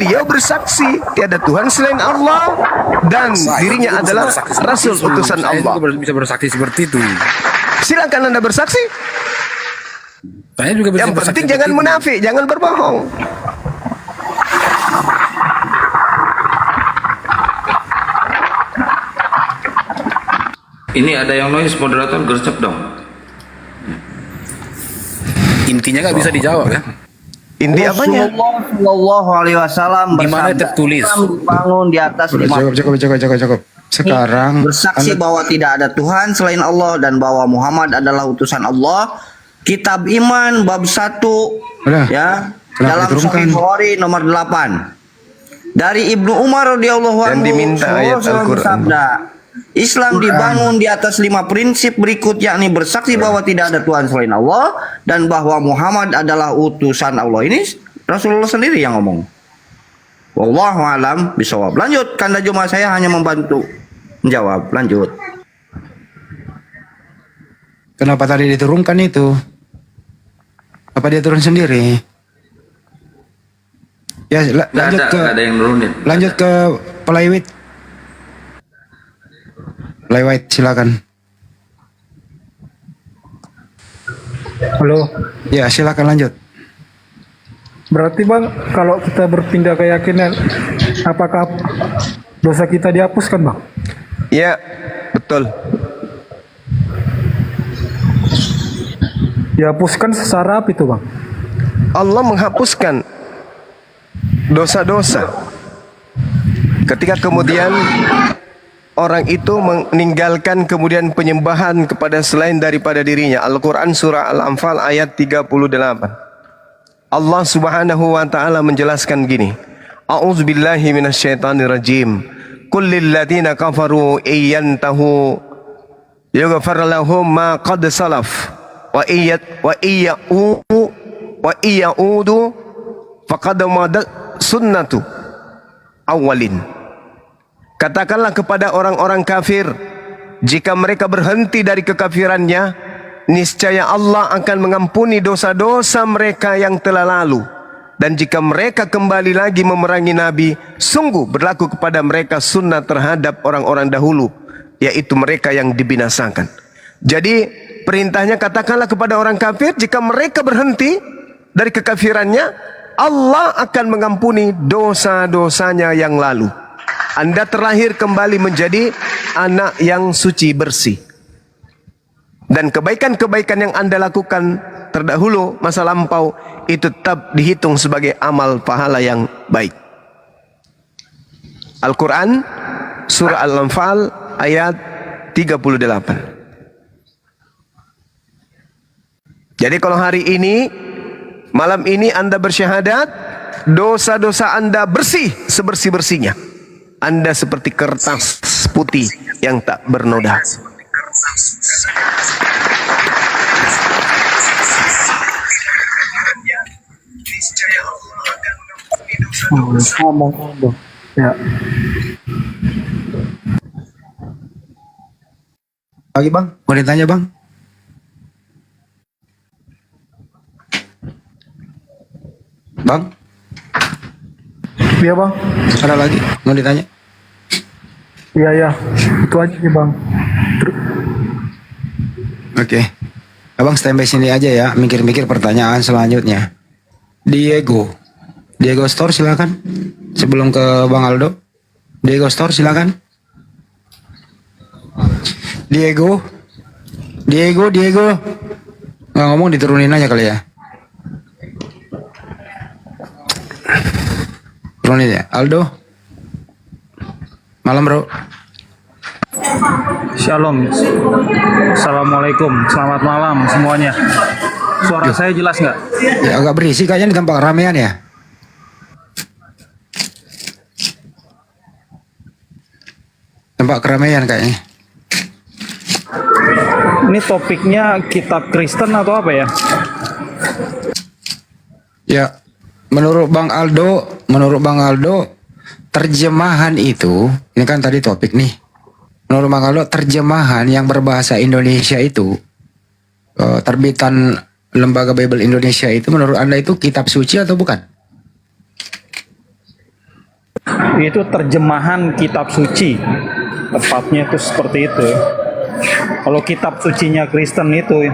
Beliau bersaksi tiada Tuhan selain Allah dan dirinya adalah Rasul utusan Allah. Saya juga bisa bersaksi seperti itu. Silakan Anda bersaksi. Saya juga bisa Yang bersaksi penting seperti jangan itu. munafik, jangan berbohong. Ini ada yang noise, moderator gercep dong. Intinya nggak bisa dijawab ya. Inti apanya? Rasulullah Shallallahu Alaihi Wasallam Di mana bersabda, tertulis? Islam dibangun di atas Udah, lima cukup. Sekarang bersaksi bahwa tidak ada Tuhan selain Allah dan bahwa Muhammad adalah utusan Allah. Kitab Iman bab 1 Udah. ya Kenapa dalam diturunkan? Sahih Bukhari nomor 8. Dari Ibnu Umar radhiyallahu Dan anhu diminta ayat Rasulullah Al-Quran. bersabda, Islam dibangun di atas 5 prinsip berikut, yakni bersaksi bahwa tidak ada Tuhan selain Allah dan bahwa Muhammad adalah utusan Allah. Ini Rasulullah sendiri yang ngomong. Wallahu alam bisawab. Lanjut, Kanda Juma, saya hanya membantu menjawab. Lanjut. kenapa tadi diturunkan itu? Apa dia turun sendiri? Ya, lanjut ke Nggak ada yang nurunin. lanjut ke Playwit. Playwit silakan. Halo, Ya, silakan lanjut. berarti Bang, kalau kita berpindah keyakinan, apakah dosa kita dihapuskan Bang? Ya, betul. Dihapuskan secara apa itu Bang? Allah menghapuskan dosa-dosa. Ketika kemudian orang itu meninggalkan kemudian penyembahan kepada selain daripada dirinya. Al-Quran surah Al-Anfal ayat 38. Allah subhanahu wa ta'ala menjelaskan gini. A'udzubillahi minasyaitanirrajim. Kullil ladhina kafaru iyantahu yughfar lahum ma qad salaf wa iya'udu faqad madat sunnatu awalin. Katakanlah kepada orang-orang kafir, jika mereka berhenti dari kekafirannya, niscaya Allah akan mengampuni dosa-dosa mereka yang telah lalu. Dan jika mereka kembali lagi memerangi Nabi, sungguh berlaku kepada mereka sunnah terhadap orang-orang dahulu, yaitu mereka yang dibinasakan. Jadi perintahnya, katakanlah kepada orang kafir, jika mereka berhenti dari kekafirannya, Allah akan mengampuni dosa-dosanya yang lalu. Anda terlahir kembali menjadi anak yang suci bersih. Dan kebaikan-kebaikan yang Anda lakukan terdahulu masa lampau itu tetap dihitung sebagai amal pahala yang baik. Al-Quran surah Al-Anfal ayat 38. Jadi kalau hari ini, malam ini Anda bersyahadat, dosa-dosa Anda bersih sebersih-bersihnya. Anda seperti kertas putih yang tak bernoda. Ngomong. Ya. Lagi Bang, mau ditanya Bang? Bang, Iya Bang. ada lagi mau ditanya? Iya. Itu aja sih Bang. Oke. Abang standby sini aja ya, mikir-mikir pertanyaan selanjutnya. Diego Store silakan. Sebelum ke Bang Aldo. Diego Store silakan. Diego. Nggak ngomong, diturunin aja kali ya. Turunin ya. Aldo. Malam bro. Shalom. Assalamualaikum. Selamat malam semuanya. Suara saya jelas nggak? Ya, agak berisik kayaknya di tempat keramaian ya. Tempat keramaian kayaknya. Ini topiknya kitab Kristen atau apa ya? Ya, menurut Bang Aldo, terjemahan itu, ini kan tadi topik nih. Menurut Bang Aldo, terjemahan yang berbahasa Indonesia itu, terbitan Lembaga Bible Indonesia itu, menurut Anda itu kitab suci atau bukan? Itu terjemahan kitab suci. Tepatnya itu seperti itu. Kalau kitab sucinya Kristen itu,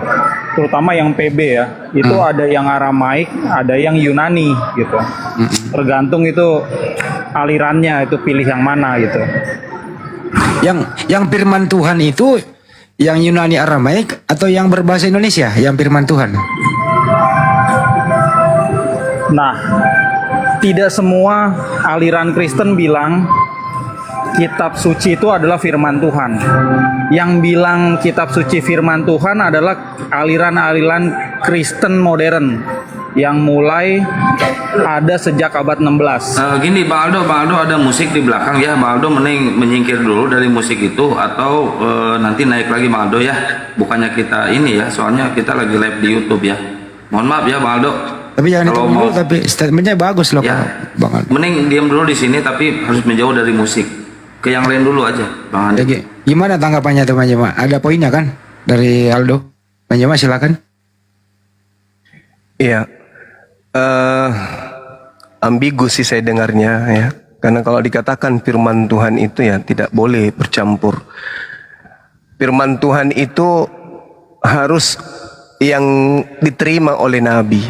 terutama yang PB ya, itu ada yang Aramaik, ada yang Yunani gitu. Tergantung itu alirannya, itu pilih yang mana gitu. Yang firman Tuhan itu yang Yunani Aramaik atau yang berbahasa Indonesia yang firman Tuhan? Nah, tidak semua aliran Kristen bilang kitab suci itu adalah firman Tuhan. Yang bilang kitab suci firman Tuhan adalah aliran-aliran Kristen modern yang mulai ada sejak abad 16. Gini Bang Aldo ada musik di belakang ya. Bang Aldo mending menyingkir dulu dari musik itu atau nanti naik lagi Bang Aldo ya. Bukannya kita ini ya, soalnya kita lagi live di YouTube ya. Mohon maaf ya Bang Aldo. Tapi jangan itu dulu, tapi statementnya bagus loh ya, Bang Aldo. Mending diam dulu di sini tapi harus menjauh dari musik. Ke yang lain dulu aja Bang Aldo. Ya, gimana tanggapannya teman Jema? Ada poinnya kan dari Aldo? Bang Jema silakan. Iya, ambigu sih saya dengarnya ya. Karena kalau dikatakan firman Tuhan itu ya tidak boleh bercampur. Firman Tuhan itu harus yang diterima oleh Nabi.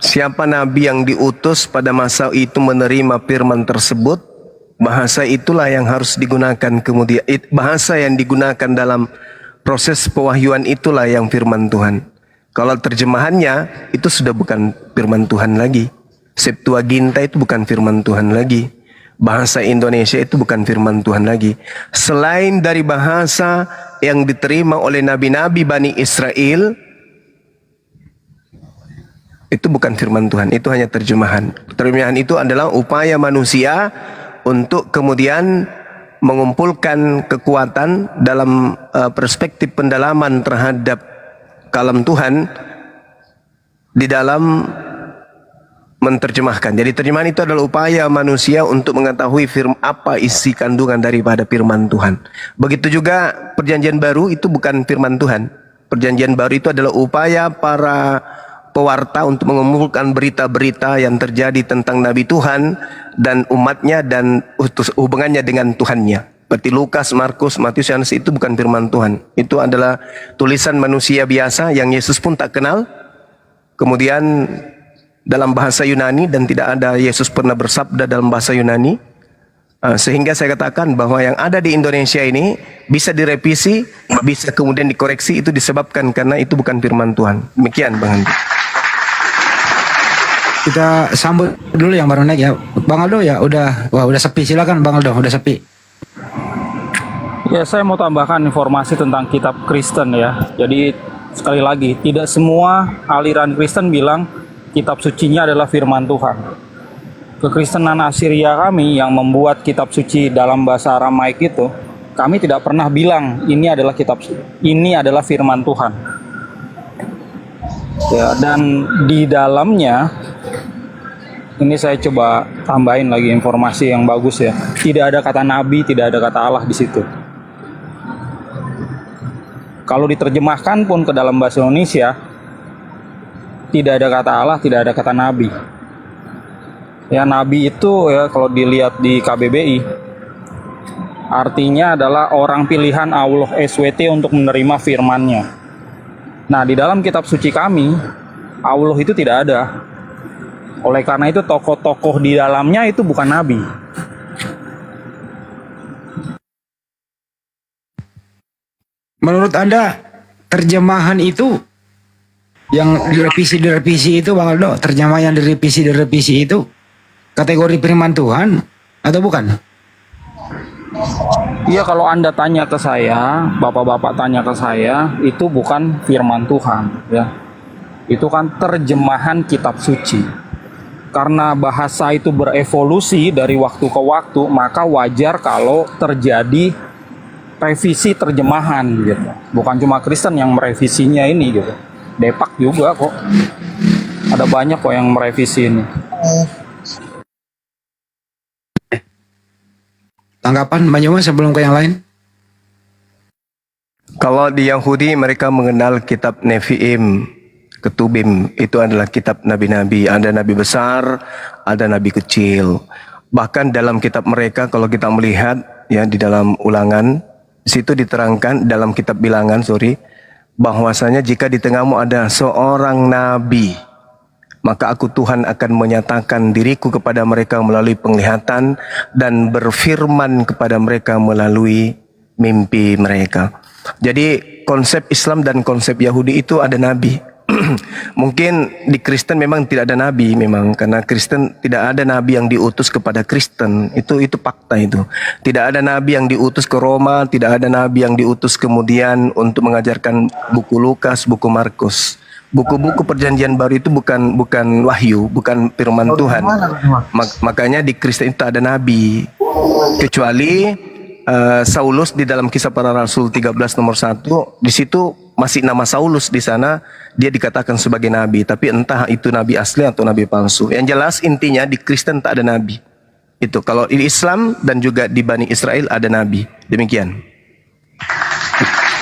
Siapa Nabi yang diutus pada masa itu menerima firman tersebut, bahasa itulah yang harus digunakan kemudian. Bahasa yang digunakan dalam proses pewahyuan itulah yang firman Tuhan. Kalau terjemahannya itu sudah bukan firman Tuhan lagi. Septuaginta itu bukan firman Tuhan lagi. Bahasa Indonesia itu bukan firman Tuhan lagi. Selain dari bahasa yang diterima oleh nabi-nabi Bani Israel, itu bukan firman Tuhan, itu hanya terjemahan. Terjemahan itu adalah upaya manusia untuk kemudian mengumpulkan kekuatan dalam perspektif pendalaman terhadap kalam Tuhan di dalam menerjemahkan. Jadi terjemahan itu adalah upaya manusia untuk mengetahui apa isi kandungan daripada firman Tuhan. Begitu juga perjanjian baru itu bukan firman Tuhan. Perjanjian baru itu adalah upaya para pewarta untuk mengumpulkan berita-berita yang terjadi tentang Nabi Tuhan dan umatnya dan hubungannya dengan Tuhannya. Seperti Lukas, Markus, Matius, Yohanes itu bukan firman Tuhan. Itu adalah tulisan manusia biasa yang Yesus pun tak kenal. Kemudian dalam bahasa Yunani dan tidak ada Yesus pernah bersabda dalam bahasa Yunani. Sehingga saya katakan bahwa yang ada di Indonesia ini bisa direvisi, bisa kemudian dikoreksi, itu disebabkan karena itu bukan firman Tuhan. Demikian Bang Andi. Kita sambut dulu yang baru naik ya. Bang Aldo ya udah sepi, silakan Bang Aldo, udah sepi. Ya, saya mau tambahkan informasi tentang kitab Kristen ya. Jadi sekali lagi, tidak semua aliran Kristen bilang kitab sucinya adalah firman Tuhan. Kekristenan Assyria kami yang membuat kitab suci dalam bahasa Aramaik itu, kami tidak pernah bilang ini adalah ini adalah firman Tuhan. Ya, dan di dalamnya ini saya coba tambahin lagi informasi yang bagus ya. Tidak ada kata nabi, tidak ada kata Allah di situ. Kalau diterjemahkan pun ke dalam bahasa Indonesia, tidak ada kata Allah, tidak ada kata nabi. Ya, nabi itu ya kalau dilihat di KBBI, artinya adalah orang pilihan Allah SWT untuk menerima firman-Nya. Nah, di dalam kitab suci kami, Allah itu tidak ada. Oleh karena itu tokoh-tokoh di dalamnya itu bukan nabi. Menurut Anda terjemahan itu yang direvisi itu Bang Aldo, terjemahan yang direvisi itu kategori firman Tuhan atau bukan? Iya, kalau Anda tanya ke saya, Bapak-bapak tanya ke saya, itu bukan firman Tuhan ya. Itu kan terjemahan kitab suci. Karena bahasa itu berevolusi dari waktu ke waktu, maka wajar kalau terjadi revisi terjemahan gitu. Bukan cuma Kristen yang merevisinya ini gitu. Depak juga kok. Ada banyak kok yang merevisi ini. Tanggapan Bang Joma sebelum ke yang lain? Kalau di Yahudi mereka mengenal kitab Nevi'im, Ketubim, itu adalah kitab nabi-nabi. Ada nabi besar, ada nabi kecil. Bahkan dalam kitab mereka kalau kita melihat ya di dalam Ulangan, di situ diterangkan dalam kitab Bilangan, bahwasanya jika di tengahmu ada seorang nabi, maka aku Tuhan akan menyatakan diriku kepada mereka melalui penglihatan dan berfirman kepada mereka melalui mimpi mereka. Jadi konsep Islam dan konsep Yahudi itu ada nabi. Mungkin di Kristen memang tidak ada nabi, memang karena Kristen tidak ada nabi yang diutus kepada Kristen. Itu fakta itu. Tidak ada nabi yang diutus ke Roma, tidak ada nabi yang diutus kemudian untuk mengajarkan buku Lukas, buku Markus. Buku-buku perjanjian baru itu bukan wahyu, bukan firman Tuhan. Makanya di Kristen itu ada nabi. Kecuali Saulus di dalam Kisah Para Rasul 13 nomor 1, di situ masih nama Saulus di sana, dia dikatakan sebagai nabi, tapi entah itu nabi asli atau nabi palsu. Yang jelas intinya di Kristen tak ada nabi. Itu kalau di Islam dan juga di Bani Israel ada nabi. Demikian.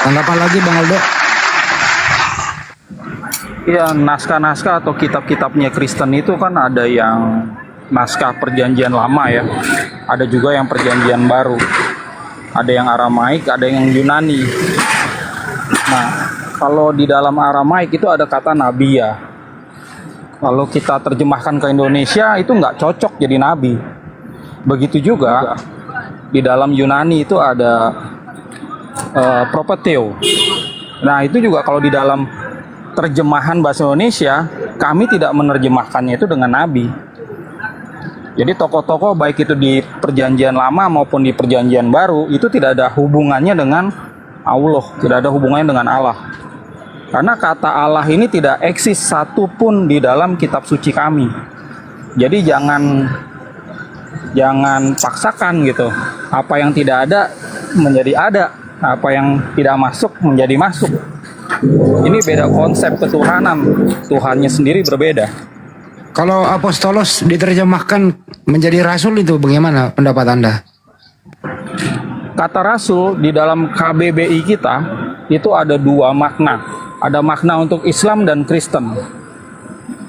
Tanggapan lagi Bang Aldo? Ya, naskah-naskah atau kitab-kitabnya Kristen itu kan ada yang naskah perjanjian lama ya. Ada juga yang perjanjian baru. Ada yang Aramaik, ada yang Yunani. Nah, kalau di dalam Aramaik itu ada kata nabi ya. Kalau kita terjemahkan ke Indonesia itu nggak cocok jadi nabi. Begitu juga di dalam Yunani itu ada propeteo. Nah, itu juga kalau di dalam terjemahan bahasa Indonesia, kami tidak menerjemahkannya itu dengan nabi. Jadi tokoh-tokoh baik itu di perjanjian lama maupun di perjanjian baru itu tidak ada hubungannya dengan Allah, tidak ada hubungannya dengan Allah. Karena kata Allah ini tidak eksis satupun di dalam kitab suci kami. Jadi jangan paksakan gitu. Apa yang tidak ada menjadi ada, apa yang tidak masuk menjadi masuk. Ini beda konsep ketuhanan, Tuhannya sendiri berbeda. Kalau apostolos diterjemahkan menjadi rasul itu bagaimana pendapat Anda? Kata rasul di dalam KBBI kita itu ada dua makna. Ada makna untuk Islam dan Kristen.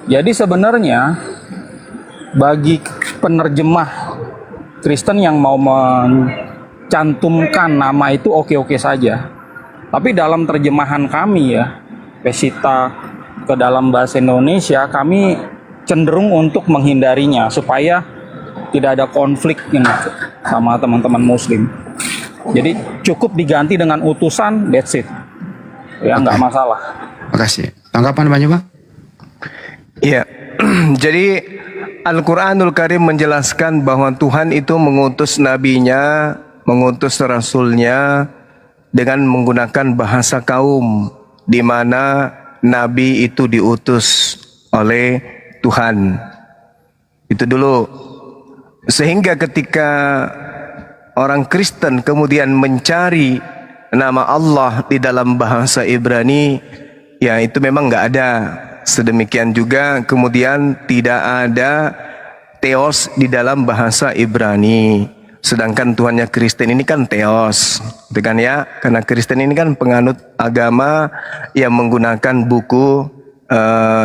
Jadi sebenarnya bagi penerjemah Kristen yang mau mencantumkan nama itu oke-oke saja. Tapi dalam terjemahan kami ya, Pesita ke dalam bahasa Indonesia, kami cenderung untuk menghindarinya supaya tidak ada konflik sama teman-teman Muslim. Jadi cukup diganti dengan utusan, that's it. Ya nggak masalah. Makasih. Tanggapan banyak Bang? Iya. Jadi Al-Quranul Karim menjelaskan bahwa Tuhan itu mengutus nabinya, mengutus rasulnya dengan menggunakan bahasa kaum, di mana nabi itu diutus oleh Tuhan. Itu dulu. Sehingga ketika orang Kristen kemudian mencari nama Allah di dalam bahasa Ibrani, ya itu memang nggak ada. Sedemikian juga kemudian tidak ada theos di dalam bahasa Ibrani. Sedangkan Tuhannya Kristen ini kan theos, gitu kan ya? Karena Kristen ini kan penganut agama yang menggunakan buku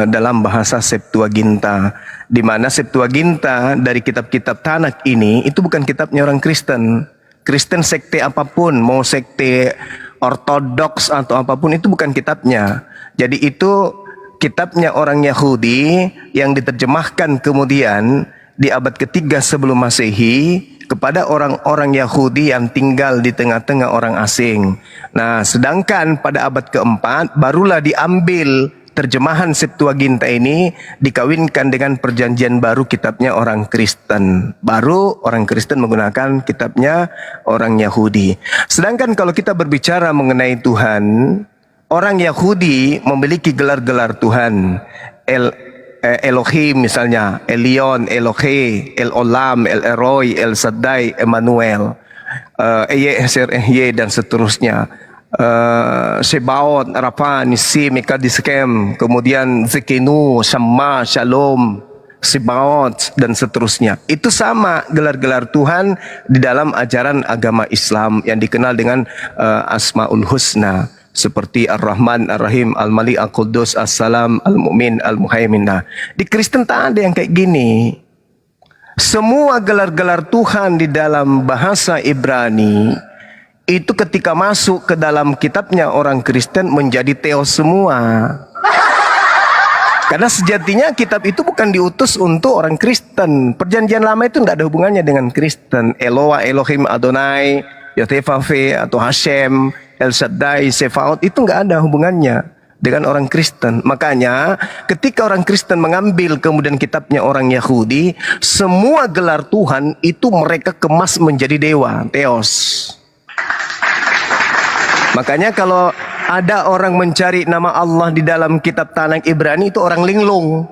dalam bahasa Septuaginta, di mana Septuaginta dari kitab-kitab Tanakh ini itu bukan kitabnya orang Kristen. Kristen sekte apapun, mau sekte ortodoks atau apapun, itu bukan kitabnya. Jadi itu kitabnya orang Yahudi yang diterjemahkan kemudian di abad ketiga sebelum Masehi kepada orang-orang Yahudi yang tinggal di tengah-tengah orang asing. Nah, sedangkan pada abad keempat barulah diambil terjemahan Septuaginta ini, dikawinkan dengan perjanjian baru kitabnya orang Kristen. Baru orang Kristen menggunakan kitabnya orang Yahudi. Sedangkan kalau kita berbicara mengenai Tuhan, orang Yahudi memiliki gelar-gelar Tuhan. Elohim misalnya, Elion, Elohe, El Olam, El Eroi, El Shaddai, Emmanuel, Eyezer, Ehye, dan seterusnya. Sebaot, Rafa, Nisi, Mekadiskem, kemudian Zekenu, Shama, Shalom, Sebaot, dan seterusnya. Itu sama gelar-gelar Tuhan di dalam ajaran agama Islam yang dikenal dengan Asmaul Husna, seperti Ar-Rahman, Ar-Rahim, Al-Malik, Al-Qudus, As-Salam, Al-Mu'min, Al-Muhaimin. Nah, di Kristen tak ada yang kayak gini. Semua gelar-gelar Tuhan di dalam bahasa Ibrani itu ketika masuk ke dalam kitabnya orang Kristen menjadi theos semua. Karena sejatinya kitab itu bukan diutus untuk orang Kristen. Perjanjian lama itu tidak ada hubungannya dengan Kristen. Eloah, Elohim, Adonai, Yotevave atau Hashem, El Shaddai, Sefaot itu nggak ada hubungannya dengan orang Kristen. Makanya ketika orang Kristen mengambil kemudian kitabnya orang Yahudi, semua gelar Tuhan itu mereka kemas menjadi dewa, theos. Makanya kalau ada orang mencari nama Allah di dalam kitab Tanakh Ibrani itu orang linglung.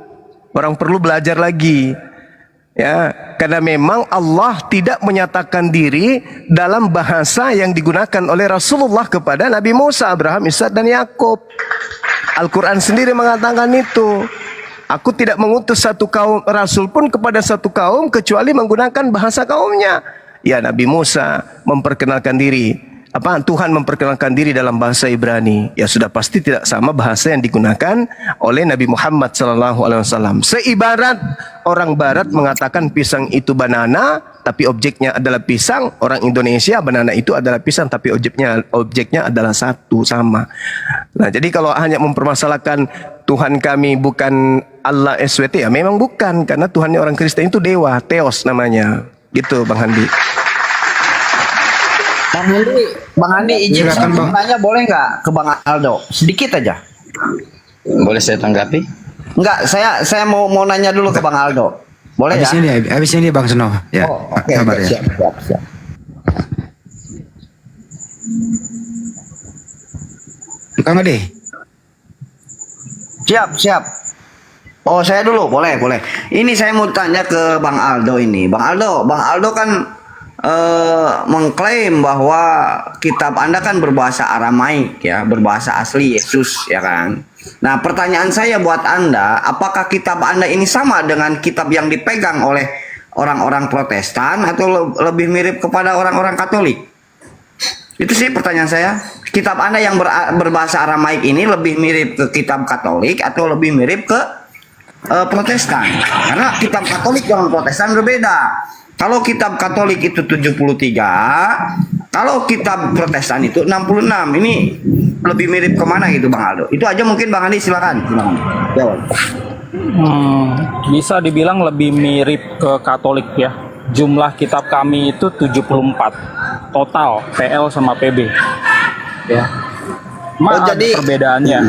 Orang perlu belajar lagi. Ya, karena memang Allah tidak menyatakan diri dalam bahasa yang digunakan oleh Rasulullah kepada Nabi Musa, Abraham, Ishak dan Yakub. Al-Quran sendiri mengatakan itu. Aku tidak mengutus satu kaum rasul pun kepada satu kaum kecuali menggunakan bahasa kaumnya. Ya, Nabi Musa memperkenalkan diri. Tuhan memperkenalkan diri dalam bahasa Ibrani. Ya sudah pasti tidak sama bahasa yang digunakan oleh Nabi Muhammad SAW. Seibarat orang Barat mengatakan pisang itu banana, tapi objeknya adalah pisang. Orang Indonesia banana itu adalah pisang, tapi objeknya adalah satu, sama. Nah, jadi kalau hanya mempermasalahkan Tuhan kami bukan Allah SWT, ya memang bukan, karena Tuhannya orang Kristen itu dewa, theos namanya. Gitu Bang Handi. Bang Andi izin Silakan, saya Bang. tanya boleh nggak ke Bang Aldo? Sedikit aja. Boleh saya tanggapi? Enggak, saya mau nanya dulu ke Bang Aldo. Boleh ya? Habis ini Bang Seno. Ya. Oh, oke, Sabar ya. siap. Kang Ade. Siap. Oh, saya dulu, boleh. Ini saya mau tanya ke Bang Aldo ini. Bang Aldo kan mengklaim bahwa kitab Anda kan berbahasa Aramaik ya, berbahasa asli Yesus ya kan. Nah, pertanyaan saya buat Anda, apakah kitab Anda ini sama dengan kitab yang dipegang oleh orang-orang Protestan atau lebih mirip kepada orang-orang Katolik? Itu sih pertanyaan saya. Kitab Anda yang berbahasa Aramaik ini lebih mirip ke kitab Katolik atau lebih mirip ke Protestan? Karena kitab Katolik dengan Protestan berbeda. Kalau kitab Katolik itu 73, kalau kitab Protestan itu 66. Ini lebih mirip kemana gitu Bang Aldo? Itu aja mungkin Bang Andi, silakan. Jawab. Bisa dibilang lebih mirip ke Katolik ya. Jumlah kitab kami itu 74 total, PL sama PB. Ya. jadi- Perbedaannya.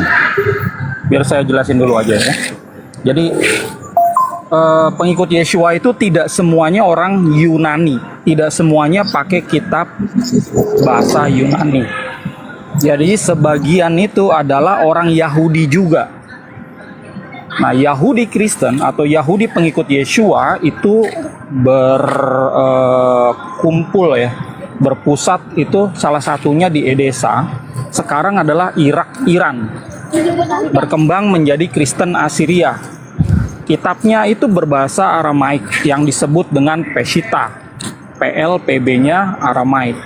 Biar saya jelasin dulu aja ya. Jadi pengikut Yeshua itu tidak semuanya orang Yunani, tidak semuanya pakai kitab bahasa Yunani. Jadi sebagian itu adalah orang Yahudi juga. Nah, Yahudi Kristen atau Yahudi pengikut Yeshua itu berkumpul ya, berpusat itu salah satunya di Edessa. Sekarang adalah Irak, Iran. Berkembang menjadi Kristen Assyria. Kitabnya itu berbahasa Aramaik yang disebut dengan Peshitta. PL PB-nya Aramaik.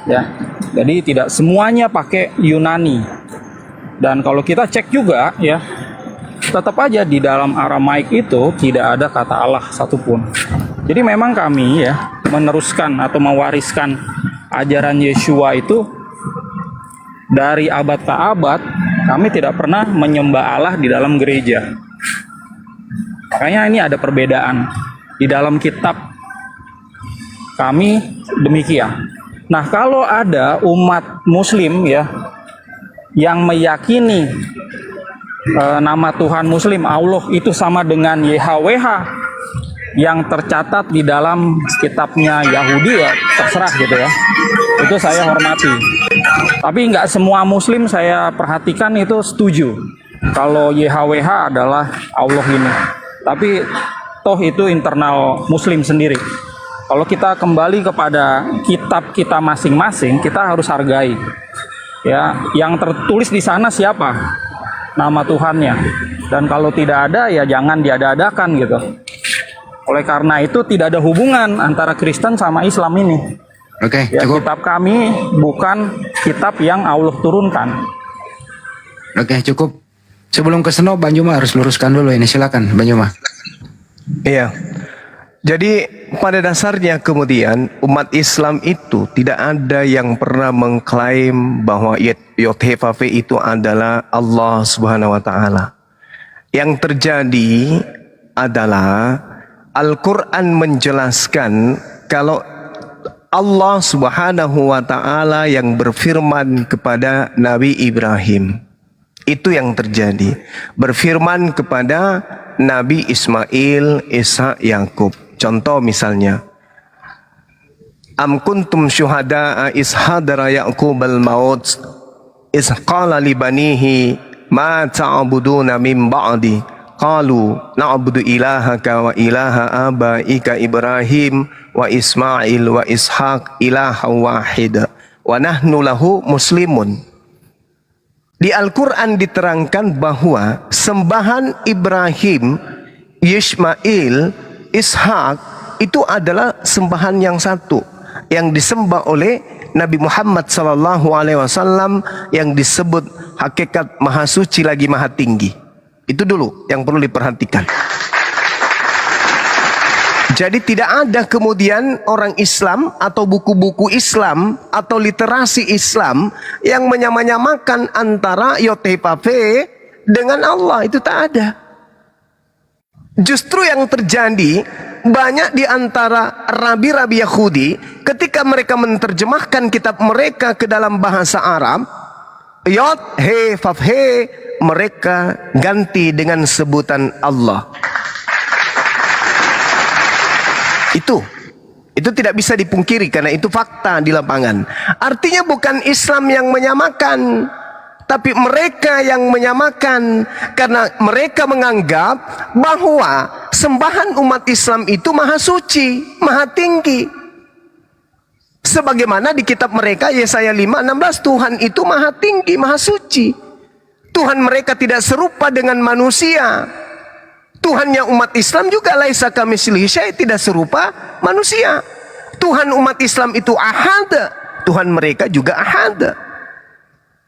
Ya. Jadi tidak semuanya pakai Yunani. Dan kalau kita cek juga ya, tetap aja di dalam Aramaik itu tidak ada kata Allah satupun. Jadi memang kami ya meneruskan atau mewariskan ajaran Yeshua itu dari abad ke abad. Kami tidak pernah menyembah Allah di dalam gereja. Makanya ini ada perbedaan di dalam kitab kami demikian. Nah, kalau ada umat Muslim ya yang meyakini nama Tuhan Muslim Allah itu sama dengan YHWH yang tercatat di dalam kitabnya Yahudi, ya terserah gitu ya. Itu saya hormati. Tapi nggak semua Muslim saya perhatikan itu setuju kalau YHWH adalah Allah ini. Tapi toh itu internal Muslim sendiri. Kalau kita kembali kepada kitab kita masing-masing, kita harus hargai. Ya, yang tertulis di sana siapa? Nama Tuhannya. Dan kalau tidak ada, ya jangan diada-adakan gitu. Oleh karena itu tidak ada hubungan antara Kristen sama Islam ini. Oke, Ya, cukup. kitab kami bukan kitab yang Allah turunkan. Oke, cukup. Sebelum ke Seno, Bang Juma harus luruskan dulu ini. Silakan, Bang Juma. Iya. Jadi pada dasarnya kemudian umat Islam itu tidak ada yang pernah mengklaim bahwa Yod-Heh-Vav-He itu adalah Allah Subhanahu wa taala. Yang terjadi adalah Al-Qur'an menjelaskan kalau Allah Subhanahu wa taala yang berfirman kepada Nabi Ibrahim. Itu yang terjadi. Berfirman kepada Nabi Ismail, Ishak, Yakub. Contoh misalnya, Am kuntum syuhada'a is hadara Yaqub al-maut is qala li banihi ma ta'buduna min ba'di qalu na'budu ilahaka wa ilaha abaika Ibrahim wa Ismail wa Ishaq ilaha wahid wa nahnu lahu muslimun. Di Al-Quran diterangkan bahwa sembahan Ibrahim, Ismail, Ishak itu adalah sembahan yang satu yang disembah oleh Nabi Muhammad SAW yang disebut hakikat maha suci lagi maha tinggi. Itu dulu yang perlu diperhatikan. Jadi tidak ada kemudian orang Islam atau buku-buku Islam atau literasi Islam yang menyamakan antara Yod-Heh-Vav-He dengan Allah. Itu tak ada. Justru yang terjadi banyak di antara rabi-rabi Yahudi ketika mereka menerjemahkan kitab mereka ke dalam bahasa Arab, Yod-Heh-Vav-He mereka ganti dengan sebutan Allah. Itu tidak bisa dipungkiri karena itu fakta di lapangan. Artinya bukan Islam yang menyamakan, tapi mereka yang menyamakan karena mereka menganggap bahwa sembahan umat Islam itu maha suci, maha tinggi. Sebagaimana di kitab mereka Yesaya 5:16 Tuhan itu maha tinggi, maha suci. Tuhan mereka tidak serupa dengan manusia. Tuhannya umat Islam juga laisa kamitslihi syai', tidak serupa manusia. Tuhan umat Islam itu ahad, Tuhan mereka juga ahad.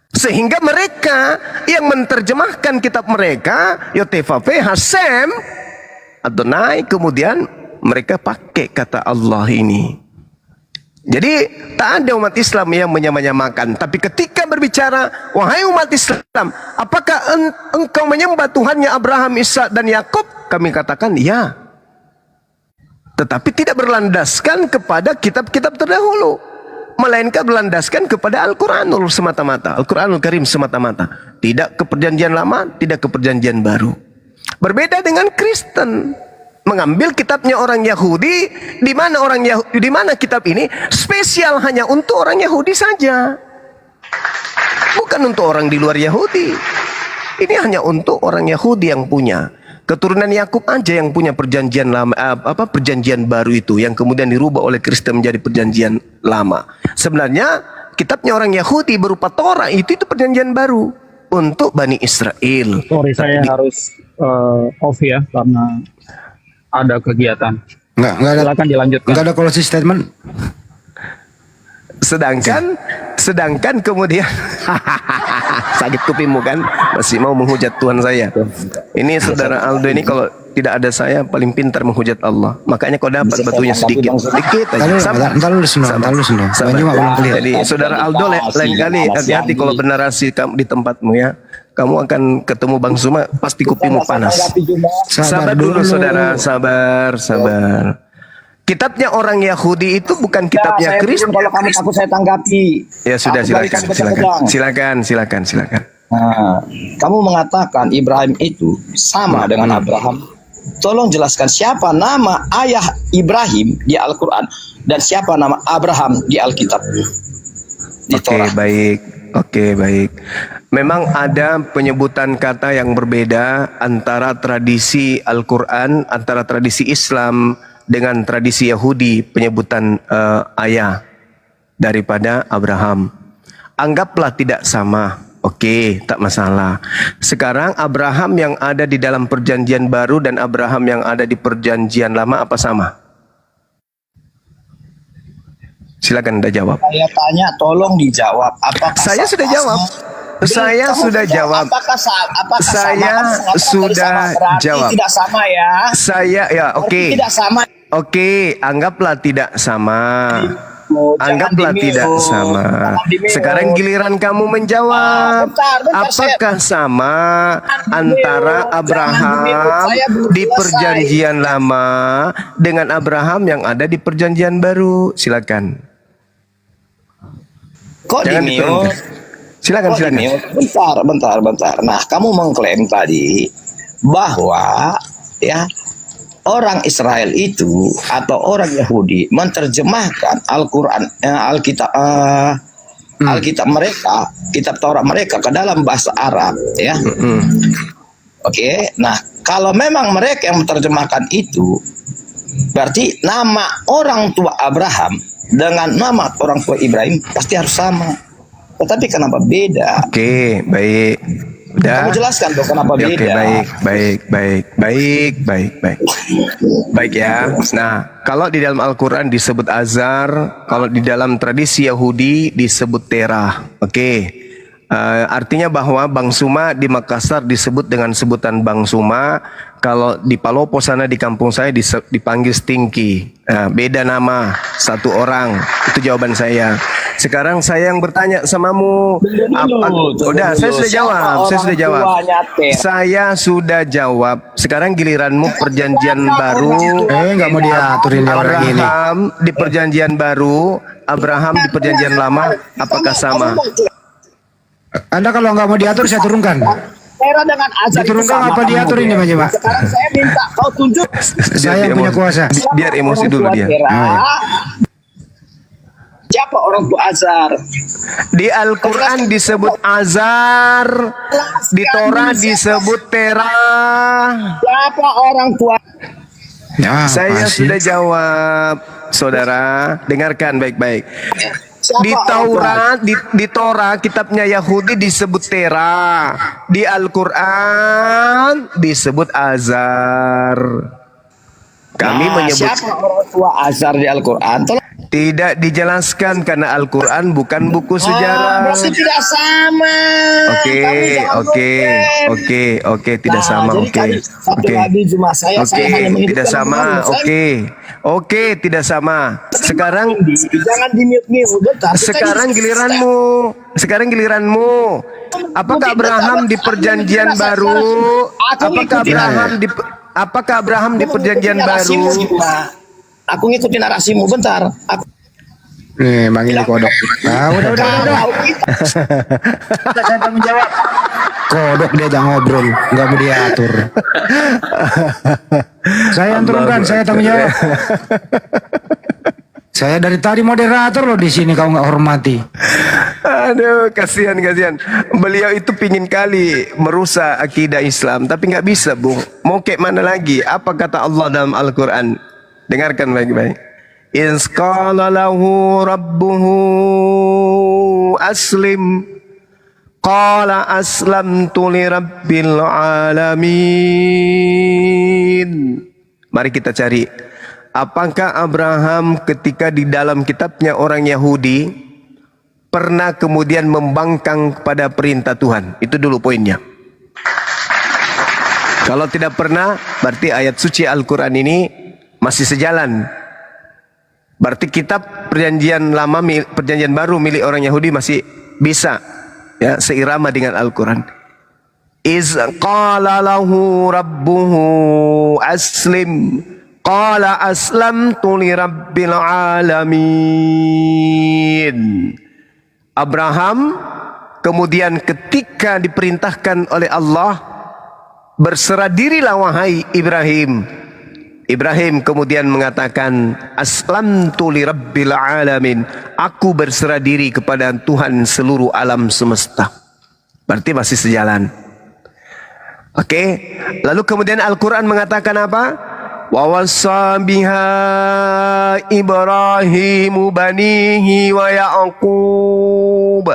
Sehingga mereka yang menerjemahkan kitab mereka Yod-Heh-Vav-He, Hasem, Adonai, kemudian mereka pakai kata Allah ini. Jadi tak ada umat Islam yang menyamakan. Tapi ketika berbicara, wahai umat Islam, apakah engkau menyembah Tuhannya Abraham, Ishak dan Yakub? Kami katakan ya. Tetapi tidak berlandaskan kepada kitab-kitab terdahulu, melainkan berlandaskan kepada Al-Quranul semata-mata, Al-Quranul Karim semata-mata. Tidak ke perjanjian lama, tidak ke perjanjian baru. Berbeda dengan Kristen, mengambil kitabnya orang Yahudi, di mana kitab ini spesial hanya untuk orang Yahudi saja, bukan untuk orang di luar Yahudi. Ini hanya untuk orang Yahudi yang punya. Keturunan Yakub aja yang punya perjanjian lama, perjanjian baru itu yang kemudian dirubah oleh Kristen menjadi perjanjian lama. Sebenarnya kitabnya orang Yahudi berupa Torah itu perjanjian baru untuk Bani Israel. Sorry, saya harus off ya karena ada kegiatan. Enggak ada. Silakan dilanjutkan. Enggak ada closing statement. Sedangkan kemudian sakit kupingmu kan, masih mau menghujat Tuhan saya. Ini saudara Aldo ini kalau tidak ada saya paling pintar menghujat Allah. Makanya kau dapat batunya sedikit aja. Entar lu senang. Jadi saudara Aldo lain kali hati-hati kalau bernarasi di tempatmu ya. Kamu akan ketemu Bang Suma, pasti kupingmu panas. Sabar dulu saudara, sabar. Kitabnya orang Yahudi itu bukan kitabnya Kristen. Kalau kamu takut saya tanggapi. Ya sudah, silakan. Nah, kamu mengatakan Ibrahim itu sama dengan Abraham. Tolong jelaskan siapa nama ayah Ibrahim di Al-Quran dan siapa nama Abraham di Alkitab. Oke, baik. Memang ada penyebutan kata yang berbeda antara tradisi Al-Quran, antara tradisi Islam dengan tradisi Yahudi, penyebutan ayah daripada Abraham. Anggaplah tidak sama. Oke, tak masalah. Sekarang Abraham yang ada di dalam perjanjian baru dan Abraham yang ada di perjanjian lama apa sama? Silakan Anda jawab. Saya tanya, tolong dijawab. Apakah saya sudah jawab. Saya sudah jawab. Saya sudah jawab. Tidak sama ya. Saya ya oke. Tidak sama. Oke, anggaplah tidak sama. Jangan Anggaplah di-mute. tidak sama. Jangan di-mute. Sekarang giliran kamu menjawab. Bentar, Apakah sama antara di-mute. Abraham Saya belum di selesai. perjanjian lama dengan Abraham yang ada di perjanjian baru? Silakan. Kok Jangan di-mute? diturunkan. Silakan, Kok silakan. di-mute? Bentar. Nah, kamu mengklaim tadi bahwa ya orang Israel itu atau orang Yahudi menerjemahkan Al-Quran, Alkitab mereka, kitab Taurat mereka ke dalam bahasa Arab, ya. Oke, nah kalau memang mereka yang menerjemahkan itu, berarti nama orang tua Abraham dengan nama orang tua Ibrahim pasti harus sama. Tetapi kenapa beda? Oke, baik. Udah. Kamu jelaskan dong kenapa Oke, beda. baik ya. Nah, kalau di dalam Al-Quran disebut Azar, kalau di dalam tradisi Yahudi disebut Terah. Oke. Artinya bahwa Bang Suma di Makassar disebut dengan sebutan Bang Suma. Kalau di Palopo sana di kampung saya dipanggil Stinky. Nah, beda nama satu orang. Itu jawaban saya. Sekarang saya yang bertanya samamu. Udah, saya sudah jawab. Saya sudah jawab. Sekarang giliranmu perjanjian baru. Nggak mau diaturin dia orang ini. Abraham di perjanjian baru, Abraham di perjanjian lama, apakah sama? Anda kalau nggak mau diatur saya turunkan. Era dengan azan itu Diturunkan sama, apa kamu diatur ini, beda. Pak? Sekarang saya minta kau tunjuk Saya yang punya kuasa. Biar emosi dulu dia. siapa orang tua Azar. Di Al-Quran disebut Azar, di Torah disebut Terah. Siapa orang tua? Ya, Saya pasti. sudah jawab, saudara. Dengarkan baik-baik. Siapa Di orang Taurat, di Torah, kitabnya Yahudi disebut Terah. Di Al-Quran disebut Azar. Kami Nah, menyebut siapa orang tua Azar di Al-Quran? Tolong. tidak dijelaskan karena Al-Quran bukan buku sejarah. Berarti tidak sama. Oke, Kamu jangan komplain. oke, tidak Nah, sama, jadi oke, tadi satu oke, lagi cuma saya hanya oke, menghidupkan tidak sama, Al-Quran. oke, tidak sama. Sekarang, Jangan di mute bentar. sekarang giliranmu. Apakah Abraham di perjanjian baru? Apakah Abraham di perjanjian baru? Aku ngikutin narasimu bentar. Aku Nih, Bang ini kodok. Nah, udah. kalau kita saya tanggung jawab. Kodok dia jangan ngobrol, nggak mau diatur. Saya yang turunkan, saya tanggung jawab. Saya dari tadi moderator loh di sini, kau nggak hormati. Aduh, kasihan. Beliau itu pingin kali merusak akidah Islam, tapi nggak bisa, Bung. Mau kayak mana lagi? Apa kata Allah dalam Al-Quran? Dengarkan baik-baik. Iz qala lahu rabbuhu aslim. Qala aslamtu li rabbil alamin. Mari kita cari. Apakah Abraham ketika di dalam kitabnya orang Yahudi pernah kemudian membangkang kepada perintah Tuhan? Itu dulu poinnya. Kalau tidak pernah, berarti ayat suci Al-Quran ini masih sejalan. Berarti kitab perjanjian lama, perjanjian baru milik orang Yahudi masih bisa ya seirama dengan Al-Quran. Iz qala lahu rabbuhu aslim. Qala aslamtu li rabbil alamin. Abraham kemudian ketika diperintahkan oleh Allah, berserah dirilah wahai Ibrahim. Ibrahim kemudian mengatakan, aslamtu li rabbil alamin. Aku berserah diri kepada Tuhan seluruh alam semesta. Berarti masih sejalan. Oke. Lalu kemudian Al-Quran mengatakan apa? Wa wassa biha Ibrahimu banihi wa Ya'qub.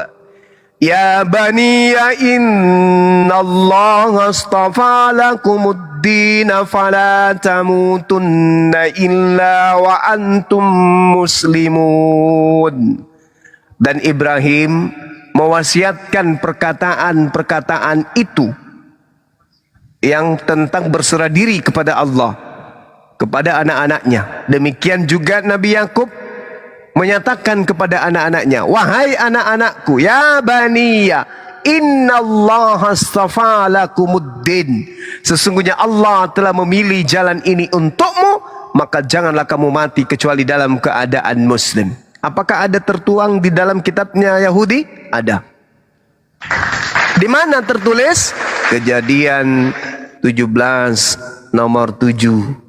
Ya baniya inna Allah astafa lakumuddin fala tamutunna illa wa antum muslimun. Dan Ibrahim mewasiatkan perkataan-perkataan itu yang tentang berserah diri kepada Allah. kepada anak-anaknya. Demikian juga Nabi Yakub menyatakan kepada anak-anaknya, wahai anak-anakku, ya baniya, innallaha astafa lakumuddin, sesungguhnya Allah telah memilih jalan ini untukmu, maka janganlah kamu mati kecuali dalam keadaan muslim. Apakah ada tertuang di dalam kitabnya Yahudi? Ada. Di mana tertulis? Kejadian 17 nomor 7.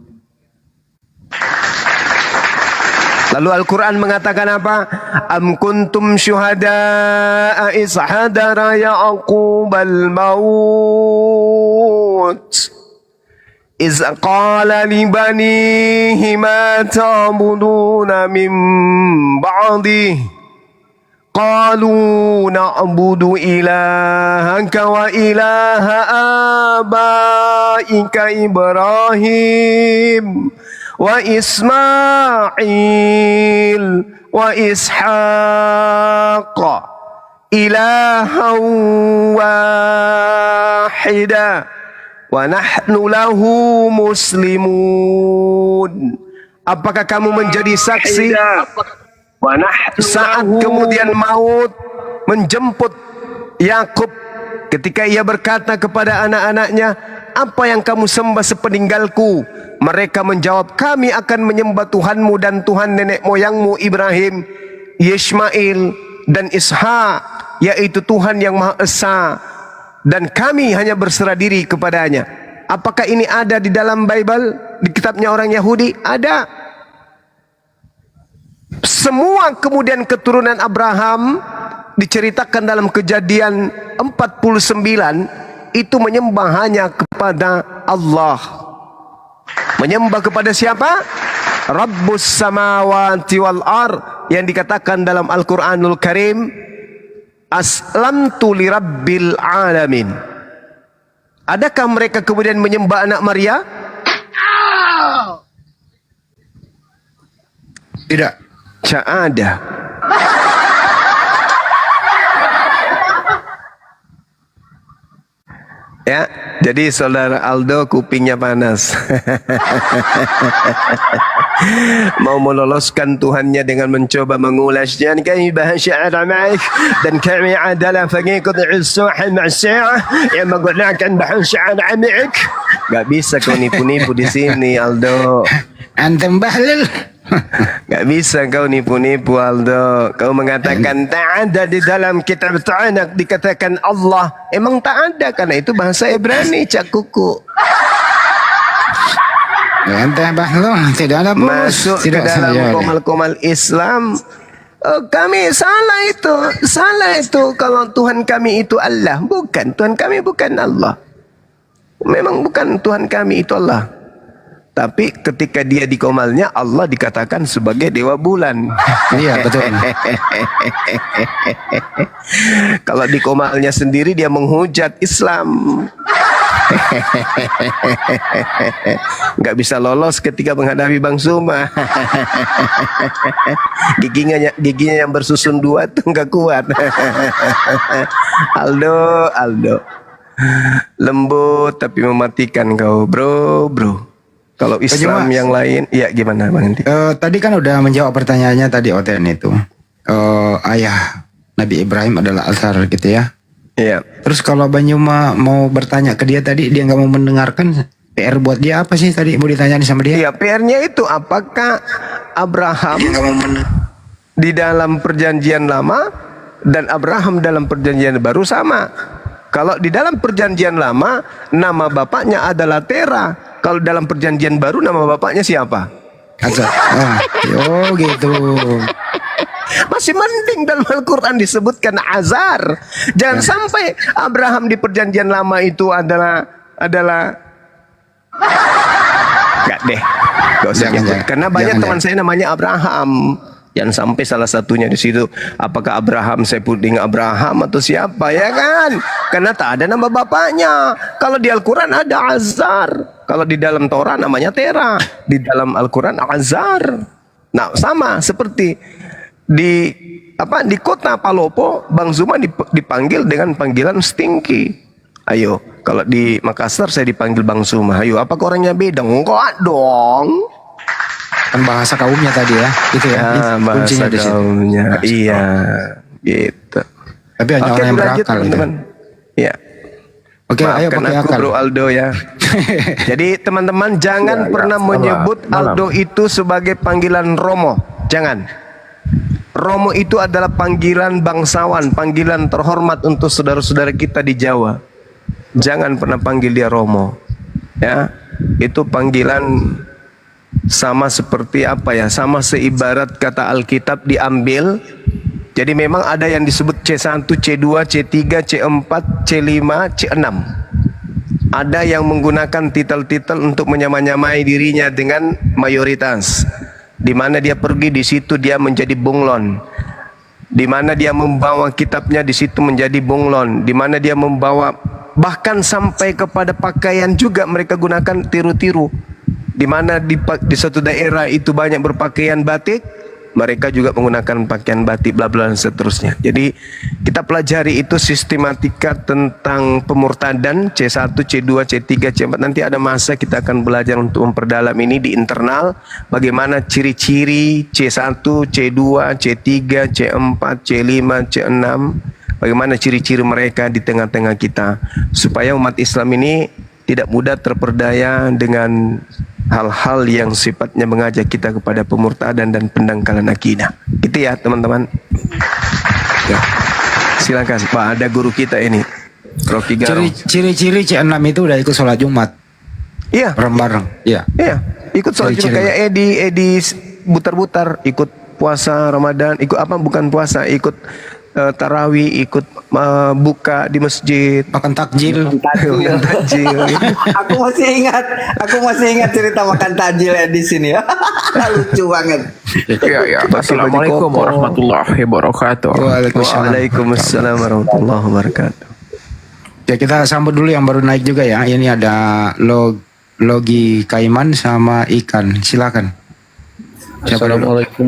Lalu Al-Quran mengatakan apa? Am kuntum syuhada'a is hadara Ya'qubal maut iz qala li banihi ma ta'buduna min ba'di qalu na'budu ilahaka wa ilaha abaika Ibrahim wa Ismail wa Ishaq ilahan wahida wa nahnu lahu muslimun. Apakah kamu menjadi saksi saat kemudian maut menjemput Yakub ketika ia berkata kepada anak-anaknya, apa yang kamu sembah sepeninggalku? Mereka menjawab, kami akan menyembah Tuhanmu dan Tuhan nenek moyangmu Ibrahim, Ismail dan Ishak, yaitu Tuhan yang Maha Esa, dan kami hanya berserah diri kepadanya. Apakah ini ada di dalam Bible, di kitabnya orang Yahudi? Ada. Semua kemudian keturunan Abraham diceritakan dalam Kejadian 49 itu menyembah hanya kepada Allah. Menyembah kepada siapa? Rabbus samawati wal ar, yang dikatakan dalam Al-Quranul Karim, aslamtu li rabbil alamin. Adakah mereka kemudian menyembah anak Maria? Tidak. Tak ada. Ya, jadi saudara Aldo kupingnya panas. Mau meloloskan Tuhannya dengan mencoba mengulasnya. Kami bahasa Aramaik dan kami adalah pengikut Al-Suhan Ma'sya'ah yang menggunakan bahasa Aramaik. Gak bisa kau nipu-nipu di sini, Aldo. Antum bahlil. Gak bisa kau nipu-nipu, Aldo. Kau mengatakan tak ada di dalam kitab Ta'anak dikatakan Allah. Emang tak ada, karena itu bahasa Ibrani, Cak Kuku. Ente bahlil, tidak ada bos. Masuk Tidak ke dalam saya. komal-komal Islam. Oh, kami salah itu kalau Tuhan kami itu Allah. Bukan, Tuhan kami bukan Allah. Memang bukan Tuhan kami itu Allah. Tapi ketika dia di komalnya, Allah dikatakan sebagai dewa bulan. Iya, betul. Kalau di komalnya sendiri dia menghujat Islam. Nggak bisa lolos ketika menghadapi Bang Suma. giginya yang bersusun dua tuh nggak kuat. Aldo, lembut tapi mematikan kau, bro. Kalau Islam yang lain, ya gimana Bang Enti? Tadi kan udah menjawab pertanyaannya tadi Oten itu. Ayah Nabi Ibrahim adalah Azhar gitu ya. Iya. Terus kalau Banyuma mau bertanya ke dia tadi, dia nggak mau mendengarkan. PR buat dia apa sih tadi mau ditanyain sama dia? Iya, PR-nya itu apakah Abraham di dalam perjanjian lama dan Abraham dalam perjanjian baru sama? Kalau di dalam perjanjian lama nama bapaknya adalah Tera. Kalau dalam perjanjian baru nama bapaknya siapa? Azhar. Oh gitu. Masih mending dalam Al-Quran disebutkan Azhar. Jangan sampai Abraham di perjanjian lama itu adalah Gak deh, gak usah nyebut. Karena banyak teman saya namanya Abraham. Jangan sampai salah satunya di situ. Apakah Abraham Saipudin Abraham atau siapa, ya kan? Karena tak ada nama bapaknya. Kalau di Al-Quran ada Azhar. Kalau di dalam Torah namanya Tera. Di dalam Al-Quran Azhar. Nah, sama seperti di kota Palopo, Bang Zuma dipanggil dengan panggilan Stinky. Ayo, kalau di Makassar saya dipanggil Bang Suma. Ayo, apakah orangnya beda? Enggak dong. Kan bahasa kaumnya tadi ya, gitu ya. Kuncinya Bahasa di situ. gaulnya. Iya, gitu. Tapi hanya Oke, orang yang lanjut, berakal itu. teman-teman. Iya. Oke, ayo Maafkan pakai aku akal. Bro Aldo ya. Jadi teman-teman jangan pernah menyebut Aldo itu sebagai panggilan Romo. Jangan. Romo itu adalah panggilan bangsawan, panggilan terhormat untuk saudara-saudara kita di Jawa. Jangan pernah panggil dia Romo. Ya, itu panggilan sama seperti apa ya? Sama seibarat kata Alkitab diambil. Jadi memang ada yang disebut C1, C2, C3, C4, C5, C6. Ada yang menggunakan titel-titel untuk menyamai-nyamai dirinya dengan mayoritas. Di mana dia pergi di situ dia menjadi bunglon. Di mana dia membawa kitabnya di situ menjadi bunglon. Di mana dia membawa bahkan sampai kepada pakaian juga mereka gunakan tiru-tiru. Di mana di suatu daerah itu banyak berpakaian batik, mereka juga menggunakan pakaian batik, bla bla dan seterusnya. Jadi kita pelajari itu sistematika tentang pemurtadan C1, C2, C3, C4. Nanti ada masa kita akan belajar untuk memperdalam ini di internal. Bagaimana ciri-ciri C1, C2, C3, C4, C5, C6. Bagaimana ciri-ciri mereka di tengah-tengah kita. Supaya umat Islam ini tidak mudah terperdaya dengan hal-hal yang sifatnya mengajak kita kepada pemurtadan dan pendangkalan akidah. Gitu ya teman-teman. Ya. Silakan Pak, ada guru kita ini, Rocky Garong. Ciri-ciri C6 itu udah ikut sholat Jumat Iya, bareng-bareng. Iya. iya, ikut sholat Jumat Ciri-ciri. kayak Edi butar-butar, ikut puasa Ramadan, ikut apa bukan puasa, ikut tarawih, ikut buka di masjid, Makan takjil. makan takjil. Aku masih ingat cerita makan tajil ya di sini ya. Lucu banget. Ya. Assalamualaikum warahmatullahi wabarakatuh. Waalaikumsalam warahmatullahi wabarakatuh. Ya kita sambut dulu yang baru naik juga ya. Ini ada Logi Kaiman sama Ikan. Silakan. Siapa dulu? Assalamualaikum